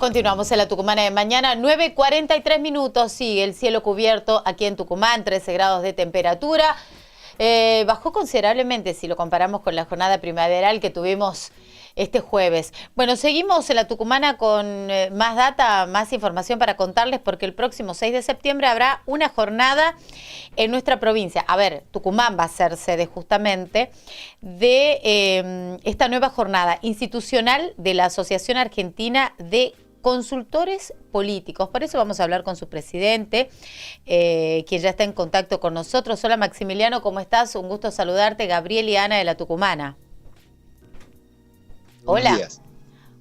Continuamos en la Tucumana de mañana, 9:43 minutos, sigue el cielo cubierto aquí en Tucumán, 13 grados de temperatura. Bajó considerablemente si lo comparamos con la jornada primaveral que tuvimos este jueves. Bueno, seguimos en la Tucumana con más data, más información para contarles, porque el próximo 6 de septiembre habrá una jornada en nuestra provincia. A ver, Tucumán va a ser sede justamente de esta nueva jornada institucional de la Asociación Argentina de Consultores Políticos. Por eso vamos a hablar con su presidente, quien ya está en contacto con nosotros. Hola Maximiliano, ¿cómo estás? Un gusto saludarte. Gabriel y Ana de la Tucumana. Hola. Días.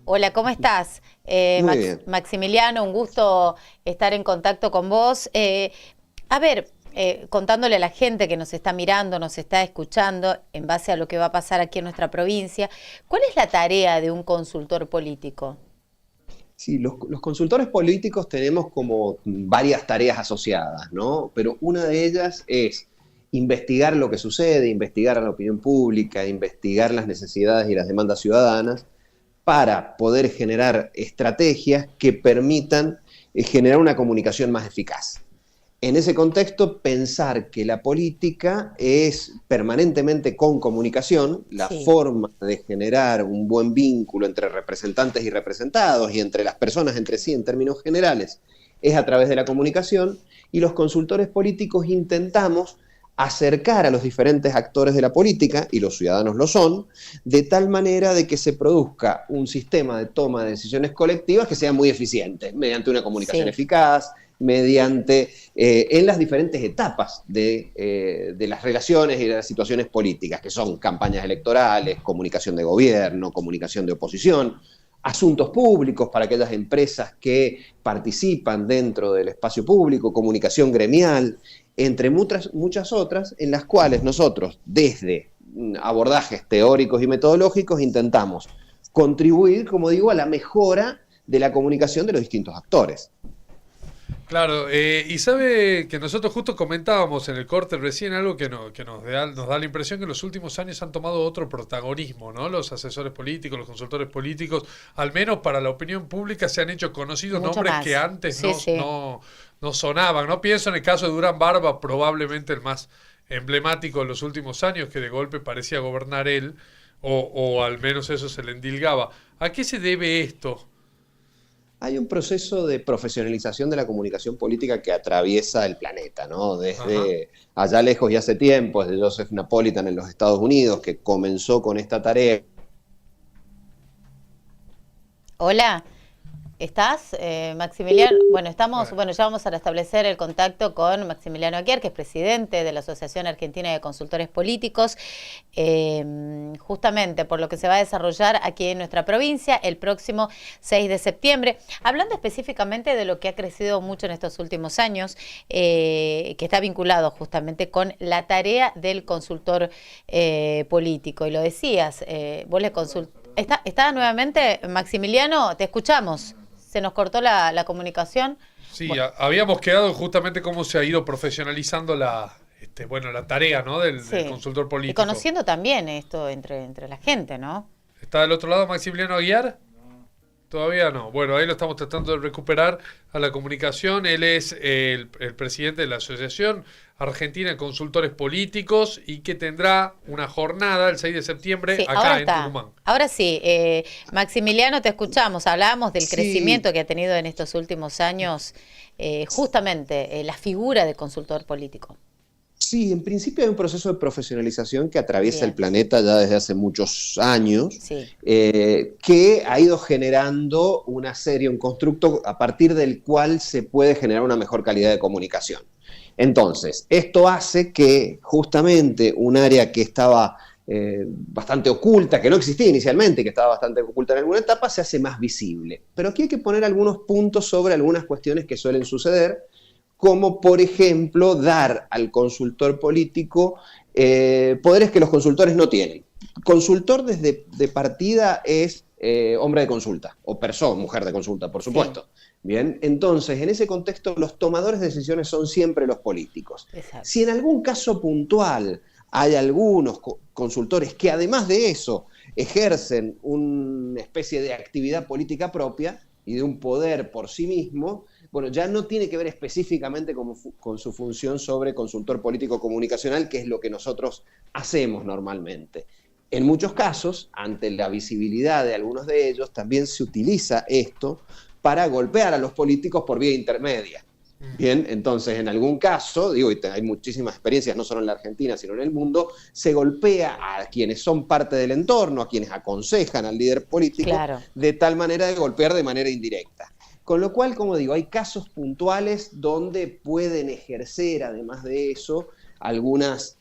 Hola, ¿cómo estás? Muy bien. Maximiliano, un gusto estar en contacto con vos. Contándole a la gente que nos está mirando, nos está escuchando, en base a lo que va a pasar aquí en nuestra provincia, ¿cuál es la tarea de un consultor político? Sí, los consultores políticos tenemos como varias tareas asociadas, ¿no? Pero una de ellas es investigar lo que sucede, investigar a la opinión pública, investigar las necesidades y las demandas ciudadanas para poder generar estrategias que permitan generar una comunicación más eficaz. En ese contexto, pensar que la política es permanentemente con comunicación, la forma de generar un buen vínculo entre representantes y representados y entre las personas entre sí en términos generales, es a través de la comunicación, y los consultores políticos intentamos acercar a los diferentes actores de la política, y los ciudadanos lo son, de tal manera de que se produzca un sistema de toma de decisiones colectivas que sea muy eficiente, mediante una comunicación eficaz, mediante, en las diferentes etapas de las relaciones y de las situaciones políticas, que son campañas electorales, comunicación de gobierno, comunicación de oposición, asuntos públicos para aquellas empresas que participan dentro del espacio público, comunicación gremial, entre muchas otras, en las cuales nosotros, desde abordajes teóricos y metodológicos, intentamos contribuir, como digo, a la mejora de la comunicación de los distintos actores. Claro, y sabe que nosotros justo comentábamos en el corte recién algo que nos da la impresión que en los últimos años han tomado otro protagonismo, ¿no? Los asesores políticos, los consultores políticos, al menos para la opinión pública se han hecho conocidos mucho nombres más. que antes Sí, no sonaban, ¿no? Pienso en el caso de Durán Barba, probablemente el más emblemático de los últimos años, que de golpe parecía gobernar él, o al menos eso se le endilgaba. ¿A qué se debe esto? Hay un proceso de profesionalización de la comunicación política que atraviesa el planeta, ¿no? Desde allá lejos y hace tiempo, desde Joseph Napolitan en los Estados Unidos, que comenzó con esta tarea. Hola, ¿estás, Maximiliano? Bueno, ya vamos a restablecer el contacto con Maximiliano Aguiar, que es presidente de la Asociación Argentina de Consultores Políticos, justamente por lo que se va a desarrollar aquí en nuestra provincia el próximo 6 de septiembre. Hablando específicamente de lo que ha crecido mucho en estos últimos años, que está vinculado justamente con la tarea del consultor político. Y lo decías, vos le consultás. ¿Está nuevamente, Maximiliano? Te escuchamos. Se nos cortó la comunicación. Sí, bueno. Habíamos quedado justamente cómo se ha ido profesionalizando la tarea, ¿no? del consultor político. Y conociendo también esto entre la gente, ¿no? ¿Está del otro lado Maximiliano Aguiar? Todavía no. Bueno, ahí lo estamos tratando de recuperar a la comunicación. Él es el presidente de la Asociación Argentina de Consultores Políticos y que tendrá una jornada el 6 de septiembre acá en Tucumán. Ahora sí, Maximiliano, te escuchamos. Hablábamos del crecimiento que ha tenido en estos últimos años justamente la figura de consultor político. Sí, en principio hay un proceso de profesionalización que atraviesa el planeta ya desde hace muchos años, que ha ido generando un constructo a partir del cual se puede generar una mejor calidad de comunicación. Entonces, esto hace que justamente un área que estaba bastante oculta, que no existía inicialmente, que estaba bastante oculta en alguna etapa, se hace más visible. Pero aquí hay que poner algunos puntos sobre algunas cuestiones que suelen suceder, como por ejemplo dar al consultor político poderes que los consultores no tienen. Consultor desde de partida es hombre de consulta, o persona, mujer de consulta, por supuesto. Bien, entonces en ese contexto los tomadores de decisiones son siempre los políticos. Exacto. Si en algún caso puntual hay algunos consultores que además de eso ejercen una especie de actividad política propia, y de un poder por sí mismo, bueno, ya no tiene que ver específicamente con su función sobre consultor político comunicacional, que es lo que nosotros hacemos normalmente. En muchos casos, ante la visibilidad de algunos de ellos, también se utiliza esto para golpear a los políticos por vía intermedia. Bien, entonces en algún caso, digo, y hay muchísimas experiencias, no solo en la Argentina, sino en el mundo, se golpea a quienes son parte del entorno, a quienes aconsejan al líder político, claro, de tal manera de golpear de manera indirecta. Con lo cual, como digo, hay casos puntuales donde pueden ejercer, además de eso, algunas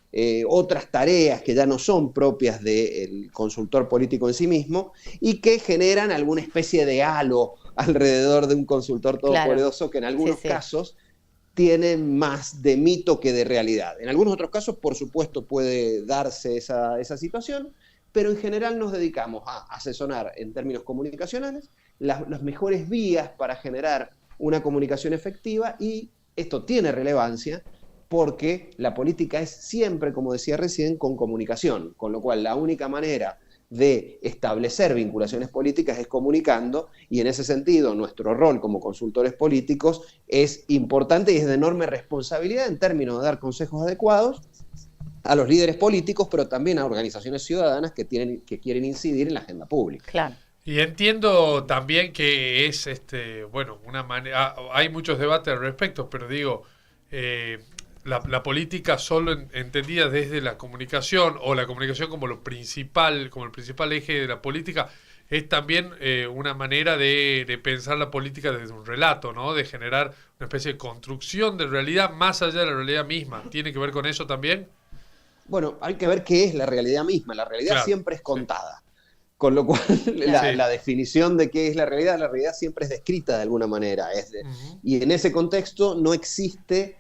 otras tareas que ya no son propias del consultor político en sí mismo y que generan alguna especie de halo alrededor de un consultor todopoderoso, claro, que en algunos casos tiene más de mito que de realidad. En algunos otros casos, por supuesto, puede darse esa situación, pero en general nos dedicamos a asesorar en términos comunicacionales las mejores vías para generar una comunicación efectiva, y esto tiene relevancia porque la política es siempre, como decía recién, con comunicación, con lo cual la única manera de establecer vinculaciones políticas es comunicando, y en ese sentido nuestro rol como consultores políticos es importante y es de enorme responsabilidad en términos de dar consejos adecuados a los líderes políticos, pero también a organizaciones ciudadanas que quieren incidir en la agenda pública. Claro. Y entiendo también que es, bueno, una manera, hay muchos debates al respecto, pero digo, la política solo entendida desde la comunicación, o la comunicación como el principal eje de la política, es también una manera de pensar la política desde un relato, ¿no? De generar una especie de construcción de realidad más allá de la realidad misma. ¿Tiene que ver con eso también? Bueno, hay que ver qué es la realidad misma. La realidad, claro, siempre es contada. Sí. Con lo cual, la definición de qué es la realidad siempre es descrita de alguna manera. Y en ese contexto no existe,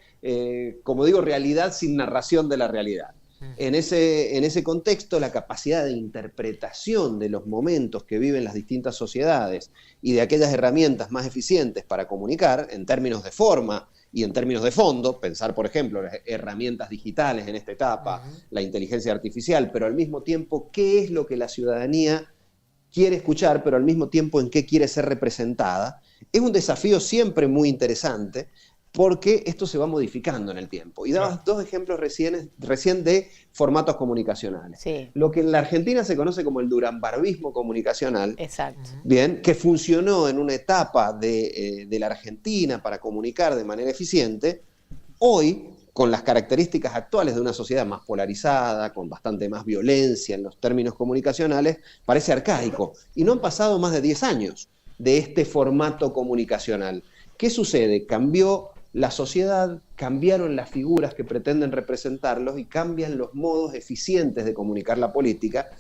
como digo, realidad sin narración de la realidad. En ese contexto, la capacidad de interpretación de los momentos que viven las distintas sociedades y de aquellas herramientas más eficientes para comunicar, en términos de forma y en términos de fondo, pensar, por ejemplo, las herramientas digitales en esta etapa, la inteligencia artificial, pero al mismo tiempo, qué es lo que la ciudadanía quiere escuchar, pero al mismo tiempo en qué quiere ser representada, es un desafío siempre muy interesante, porque esto se va modificando en el tiempo. Y dabas dos ejemplos recién de formatos comunicacionales. Sí. Lo que en la Argentina se conoce como el duranbarbismo comunicacional, exacto, bien, que funcionó en una etapa de la Argentina para comunicar de manera eficiente, hoy, con las características actuales de una sociedad más polarizada, con bastante más violencia en los términos comunicacionales, parece arcaico. Y no han pasado más de 10 años de este formato comunicacional. ¿Qué sucede? Cambió la sociedad, cambiaron las figuras que pretenden representarlos y cambian los modos eficientes de comunicar la política,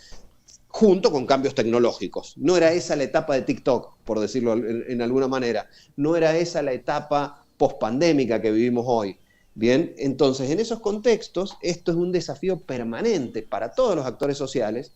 junto con cambios tecnológicos. No era esa la etapa de TikTok, por decirlo en alguna manera. No era esa la etapa pospandémica que vivimos hoy. Bien, entonces en esos contextos esto es un desafío permanente para todos los actores sociales,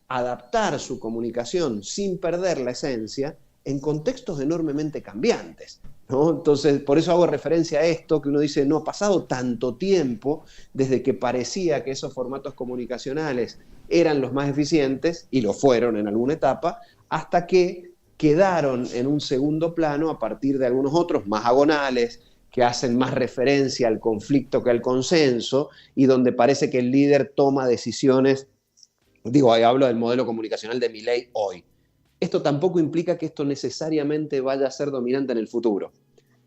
adaptar su comunicación sin perder la esencia en contextos enormemente cambiantes, ¿no? Entonces, por eso hago referencia a esto, que uno dice, no ha pasado tanto tiempo desde que parecía que esos formatos comunicacionales eran los más eficientes, y lo fueron en alguna etapa, hasta que quedaron en un segundo plano a partir de algunos otros más agonales, que hacen más referencia al conflicto que al consenso, y donde parece que el líder toma decisiones, digo, ahí hablo del modelo comunicacional de Milei hoy. Esto tampoco implica que esto necesariamente vaya a ser dominante en el futuro.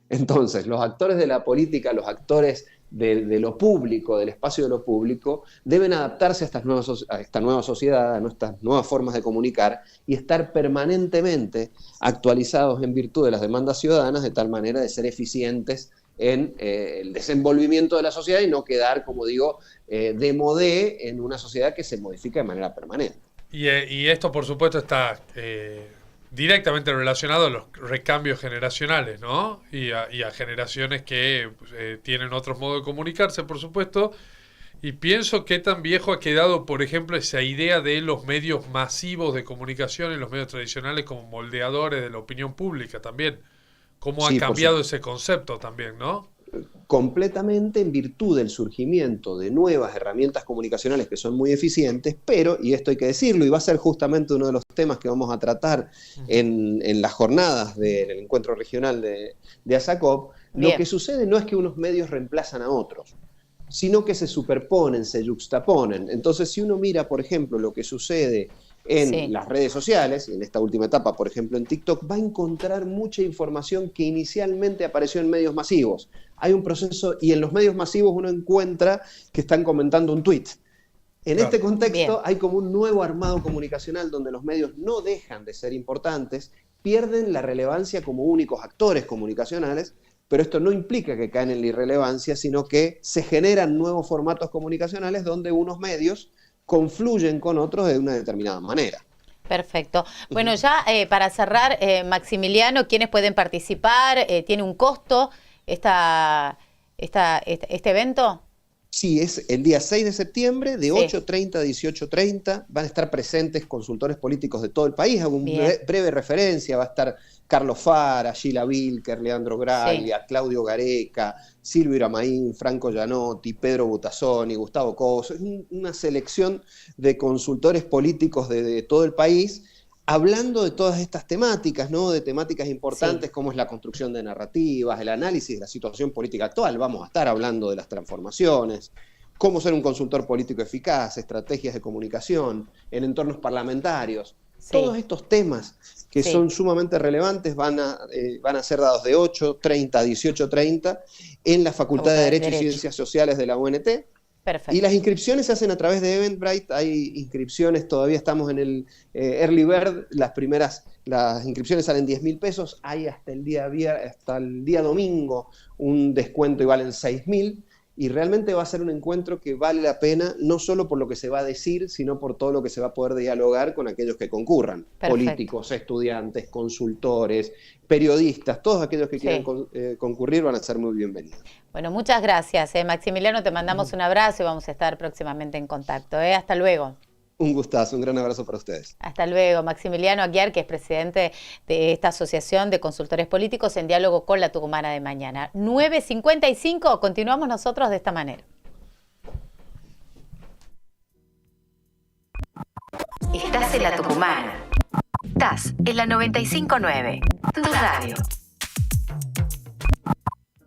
Entonces, los actores de la política, los actores de lo público, del espacio de lo público, deben adaptarse a esta nueva sociedad, a estas nuevas formas de comunicar, y estar permanentemente actualizados en virtud de las demandas ciudadanas, de tal manera de ser eficientes en el desenvolvimiento de la sociedad y no quedar, como digo, de modé en una sociedad que se modifica de manera permanente. Y esto, por supuesto, está directamente relacionado a los recambios generacionales, ¿no? Y a generaciones que tienen otros modos de comunicarse, por supuesto. Y pienso que tan viejo ha quedado, por ejemplo, esa idea de los medios masivos de comunicación y los medios tradicionales como moldeadores de la opinión pública también. ¿Cómo ha cambiado ese concepto también, no? completamente en virtud del surgimiento de nuevas herramientas comunicacionales que son muy eficientes, pero, y esto hay que decirlo, y va a ser justamente uno de los temas que vamos a tratar en las jornadas del encuentro regional de ASACOP, lo que sucede no es que unos medios reemplazan a otros, sino que se superponen, se yuxtaponen. Entonces, si uno mira, por ejemplo, lo que sucede en las redes sociales, en esta última etapa, por ejemplo, en TikTok, va a encontrar mucha información que inicialmente apareció en medios masivos. Hay un proceso, y en los medios masivos uno encuentra que están comentando un tweet. En este contexto hay como un nuevo armado comunicacional donde los medios no dejan de ser importantes, pierden la relevancia como únicos actores comunicacionales, pero esto no implica que caen en la irrelevancia, sino que se generan nuevos formatos comunicacionales donde unos medios confluyen con otros de una determinada manera. Perfecto. Bueno, ya para cerrar, Maximiliano, ¿quiénes pueden participar? ¿Tiene un costo este evento? Sí, es el día 6 de septiembre, de 8:30 a 18:30. Van a estar presentes consultores políticos de todo el país. Hago una breve referencia. Va a estar Carlos Fara, Gila Vilker, Leandro Graglia, Claudio Gareca, Silvio Iramaín, Franco Gianotti, Pedro Butazzoni, Gustavo Coso. Es una selección de consultores políticos de todo el país, hablando de todas estas temáticas, ¿no? De temáticas importantes como es la construcción de narrativas, el análisis de la situación política actual. Vamos a estar hablando de las transformaciones, cómo ser un consultor político eficaz, estrategias de comunicación, en entornos parlamentarios. Todos estos temas que son sumamente relevantes van a ser dados de 8:30 a 18:30 en la Facultad de Derecho y Ciencias Sociales de la UNT. Perfecto. Y las inscripciones se hacen a través de Eventbrite. Hay inscripciones, todavía estamos en el Early Bird. Las inscripciones salen 10.000 pesos. Hay hasta el día domingo un descuento y valen 6.000. Y realmente va a ser un encuentro que vale la pena, no solo por lo que se va a decir, sino por todo lo que se va a poder dialogar con aquellos que concurran. Perfecto. Políticos, estudiantes, consultores, periodistas, todos aquellos que quieran concurrir van a ser muy bienvenidos. Bueno, muchas gracias, Maximiliano, te mandamos un abrazo y vamos a estar próximamente en contacto. Hasta luego. Un gustazo, un gran abrazo para ustedes. Hasta luego. Maximiliano Aguiar, que es presidente de esta asociación de consultores políticos en diálogo con la Tucumana de mañana. 9:55, continuamos nosotros de esta manera. Estás en la Tucumana. Estás en la 95.9, tu radio.